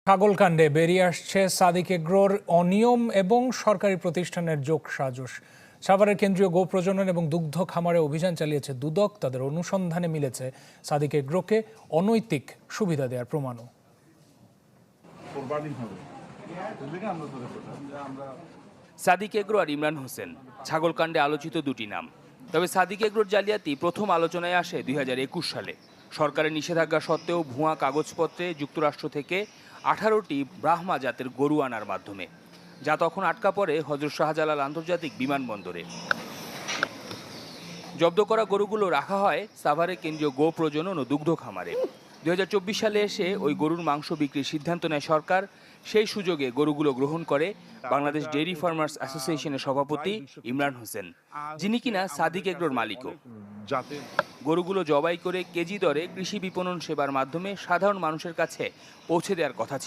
ছাগলকাণ্ডে বেরিয়ে আসছে সাদিক এগ্রোর অনিয়ম এবং সরকারি প্রতিষ্ঠানের যোগসাজশ। সাভারের কেন্দ্রীয় গো প্রজনন এবং দুগ্ধ খামারে অভিযান চালিয়েছে দুদক। তাদের অনুসন্ধানে মিলেছে সাদিক এগ্রোকে অনৈতিক সুবিধা দেওয়ার প্রমাণও। সাদিক এগ্রো আর ইমরান হোসেন ছাগলকাণ্ডে আলোচিত দুটি নাম। তবে সাদিক এগ্রোর জালিয়াতি প্রথম আলোচনায় আসে 2021 সালে। সরকারের নিষেধাজ্ঞা সত্ত্বেও ভুয়া কাগজপত্রে যুক্তরাষ্ট্র থেকে 18টি ব্রাহ্মা জাতের গরু আনার মাধ্যমে, যা তখন আটকা পড়ে হযরত শাহজালাল আন্তর্জাতিক বিমানবন্দরে। জব্দ করা গরুগুলো রাখা হয় সাভারের কেন্দ্রীয় গো প্রজনন ও দুগ্ধ খামারে। 2024 সালে এসে ওই গরুর মাংস বিক্রির সিদ্ধান্ত নেয় সরকার। সেই সুযোগে গরুগুলো গ্রহণ করে বাংলাদেশ ডেইরি ফার্মার্স অ্যাসোসিয়েশনের সভাপতি ইমরান হোসেন, যিনি কিনা সাদিক এগ্রোর মালিকও। গরুগুলো জবাই করে কেজি দরে কৃষি বিপণন সেবার মাধ্যমে সাধারণ মানুষের কাছে পৌঁছে দেওয়ার কথা ছিল।